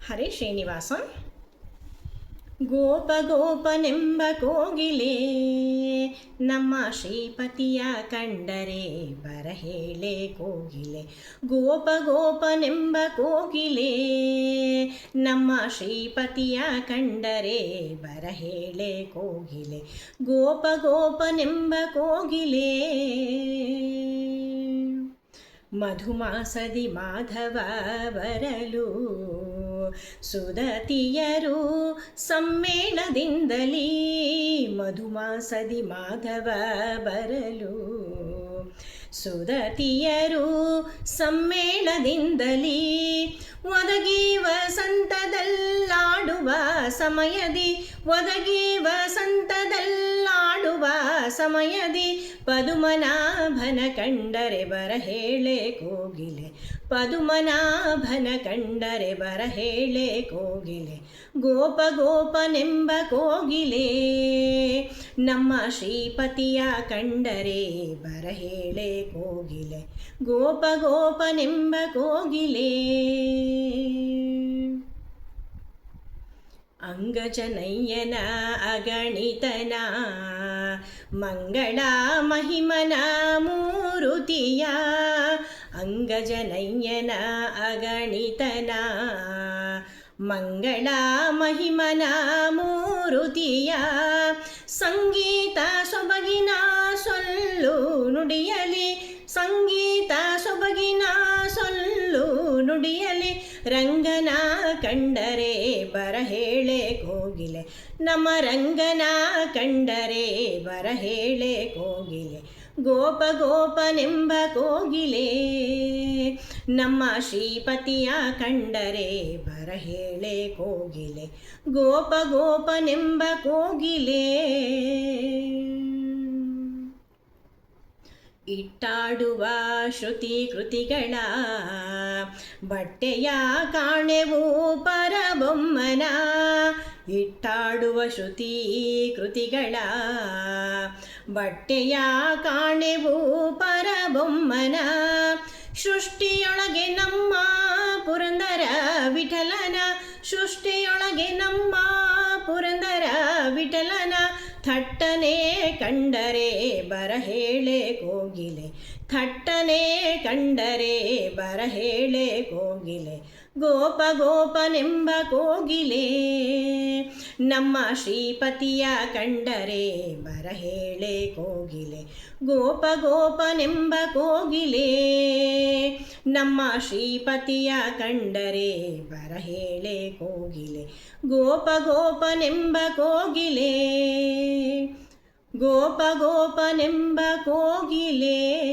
ಹರೇ ಶ್ರೀನಿವಾಸ. ಗೋಪ ಗೋಪನೆಂಬ ಕೋಗಿಲೆ ನಮ್ಮ ಶ್ರೀಪತಿಯ ಕಂಡರೆ ಬರಹೇಳೆ ಕೋಗಿಲೆ. ಗೋಪ ಗೋಪನೆಂಬ ಕೋಗಿಲೆ ನಮ್ಮ ಶ್ರೀಪತಿಯ ಕಂಡರೆ ಬರಹೇಳೆ ಕೋಗಿಲೆ. ಗೋಪ ಗೋಪನೆಂಬ ಕೋಗಿಲೆ ಮಧುಮಾಸದಿ ಮಾಧವ ಬರಲು ಸುದತಿಯರು ಸಮ್ಮೇಳದಿಂದಲೀ. ಮಧುಮಾಸದಿ ಮಾಧವ ಬರಲು ಸುದತಿಯರು ಸಮ್ಮೇಳದಿಂದಲೀ. ಒದಗಿ ವಸಂತದಲ್ಲಾಡುವ ಸಮಯದಿ ಒದಗಿ ವಸಂತದಲ್ಲಾಡುವ ಸಮಯದಿ ಪದುಮನಾಭನ ಕಂಡರೆ ಬರಹೇಳೆ ಕೋಗಿಲೆ. ಪದುಮನಾಭನ ಕಂಡರೆ ಬರಹೇಳೆ ಕೋಗಿಲೆ. ಗೋಪ ಗೋಪನೆಂಬ ಕೋಗಿಲೆ ನಮ್ಮ ಶ್ರೀಪತಿಯ ಕಂಡರೆ ಬರಹೇಳೆ ಕೋಗಿಲೆ. ಗೋಪ ಗೋಪನೆಂಬ ಕೋಗಿಲೆ ಅಂಗಜನಯ್ಯನ ಅಗಣಿತನ ಮಂಗಳ ಮಹಿಮನ ಮೂರುತಿಯ. ಅಂಗಜನಯ್ಯನ ಅಗಣಿತನ ಮಂಗಳ ಮಹಿಮನ ಮೂರುತಿಯ. ಸಂಗೀತ ಸೊಬಗಿನ ಸೊಲ್ಲು ನುಡಿಯಲಿ ಸಂಗೀತ ಸೊಬಗಿನ ಸೊಲ್ಲು ನುಡಿಯಲಿ. ರಂಗನ ಕಂಡರೆ ಬರಹೇಳೆ ಕೋಗಿಲೆ. ನಮ್ಮ ರಂಗನ ಕಂಡರೆ ಬರಹೇಳೆ ಕೋಗಿಲೆ. ಗೋಪ ಗೋಪನೆಂಬ ಕೋಗಿಲೆ ನಮ್ಮ ಶ್ರೀಪತಿಯ ಕಂಡರೆ ಬರಹೇಳೆ ಕೋಗಿಲೆ. ಗೋಪ ಗೋಪನೆಂಬ ಕೋಗಿಲೆ ಇಟ್ಟಾಡುವ ಶ್ರುತಿ ಕೃತಿಗಳ ಬಟ್ಟೆಯ ಕಾಣೆವು ಪರಬೊಮ್ಮನ. ಇಟ್ಟಾಡುವ ಶ್ರುತಿ ಕೃತಿಗಳ ಬಟ್ಟೆಯ ಕಾಣೆವು ಪರಬೊಮ್ಮನ. ಸೃಷ್ಟಿಯೊಳಗೆ ನಮ್ಮ ಪುರಂದರ ವಿಠಲನ ಸೃಷ್ಟಿಯೊಳಗೆ ನಮ್ಮ ಪುರಂದರ ವಿಠಲನ. ಥಟ್ಟನೆ ಕಂಡರೆ ಬರಹೇಳೆ ಕೋಗಿಲೆ. ಥಟ್ಟನೆ ಕಂಡರೆ ಬರಹೇಳೆ ಕೋಗಿಲೆ. ಗೋಪ ಗೋಪನೆಂಬ ಕೋಗಿಲೆ ನಮ್ಮ ಶ್ರೀಪತಿಯ ಕಂಡರೆ ಬರಹೇಳೆ ಕೋಗಿಲೆ. ಗೋಪ ಗೋಪನೆಂಬ ಕೋಗಿಲೆ ನಮ್ಮ ಶ್ರೀಪತಿಯ ಕಂಡರೆ ಬರಹೇಳೆ ಕೋಗಿಲೆ. ಗೋಪ ಗೋಪನೆಂಬ ಕೋಗಿಲೆ. ಗೋಪ ಗೋಪನೆಂಬ ಕೋಗಿಲೆ.